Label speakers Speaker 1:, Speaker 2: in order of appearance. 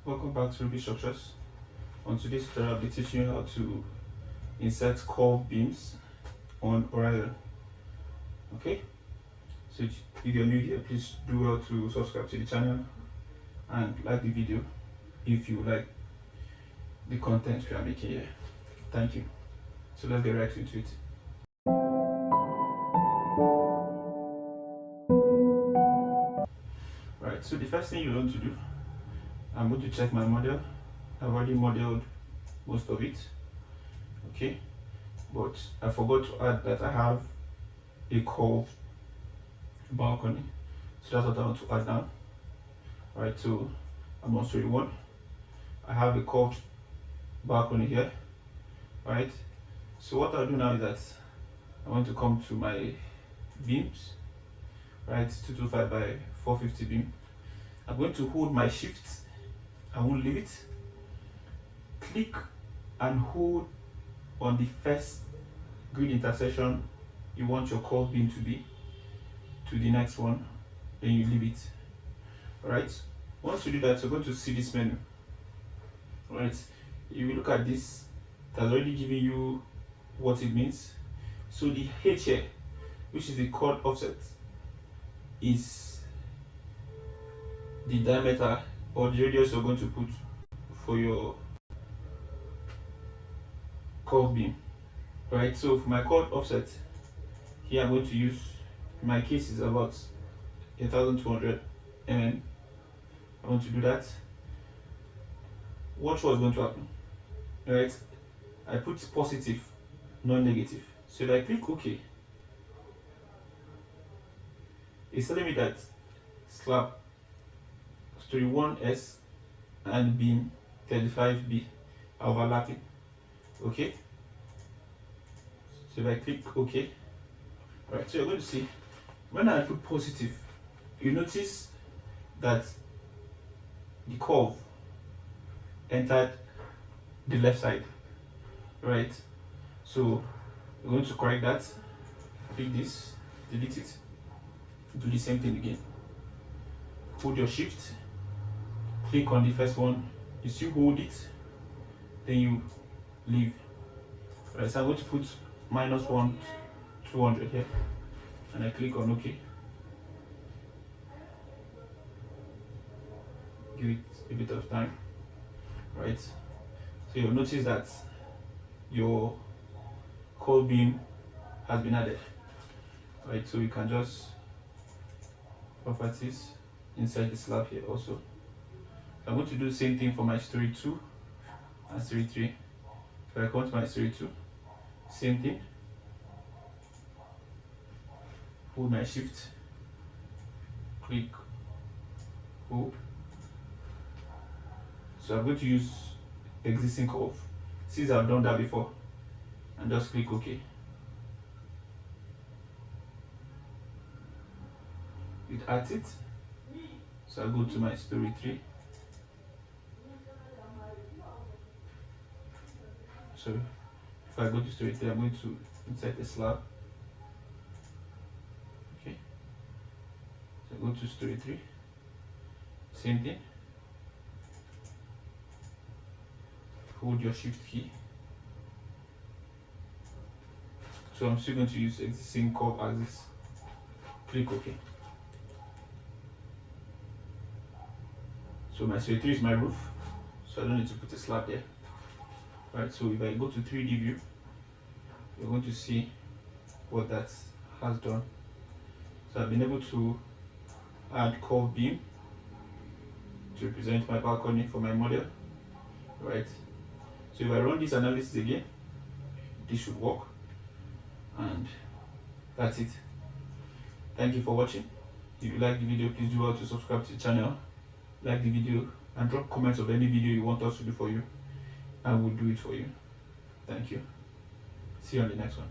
Speaker 1: Welcome back to Rubixx structures. On today's tutorial, I'll be teaching you how to insert curved beams on Orion. Okay, so if you're new here, please do well to subscribe to the channel and like the video if you like the content we are making here. Thank you. So let's get right into it. Right, so the first thing you want to do, I'm going to check my model. I've already modeled most of it, okay, but I forgot to add that I have a curved balcony, so that's what I want to add now. Right, so I'm on story 1. I have a curved balcony here. Right, so what I'll do now is that I want to come to my beams, right, 225 by 450 beam. I'm going to hold my shift, I won't leave it, click and hold on the first grid intersection you want your curved beam to be, to the next one, then you leave it. Alright, once you do that, you're going to see this menu. Alright, if you look at this, it has already given you what it means. So the H here, which is the chord offset, is the diameter or the radius you're going to put for your curved beam. Right, so for my chord offset here, I'm going to use, in my case is about 1200 mm. I want to do that. Watch what's going to happen. Right, I put positive, not negative. So if I click OK, it's telling me that slab story 1S and beam 35B are overlapping. Okay, so if I click OK, right, so you're going to see when I put positive, you notice that the curve entered the left side. Right, so we're going to correct that. Click this, delete it, do the same thing again. Hold your shift, click on the first one, you still hold it, then you leave. Right, so I'm going to put -1 200 here, and I click on OK. Give it a bit of time. Right, so you'll notice that your curved beam has been added. Right, so you can just properties inside the slab here also. I'm going to do the same thing for my story 2 and story 3. If I come to my story 2, same thing, hold my shift, click, hold. So I'm going to use existing curve since I've done that before, and just click OK. It adds it. So I'll go to my story 3. So if I go to story 3, I'm going to insert a slab. Okay. So go to story 3. Same thing. Hold your shift key. So I'm still going to use existing curve axis. Click OK. So my story 3 is my roof, so I don't need to put a slab there. Right, so if I go to 3D view, you're going to see what that has done. So I've been able to add curved beam to represent my balcony for my model. Right, so if I run this analysis again, this should work, and that's it. Thank you for watching. If you like the video, please do well to subscribe to the channel, like the video, and drop comments of any video you want us to do for you, and we'll do it for you. Thank you. See you on the next one.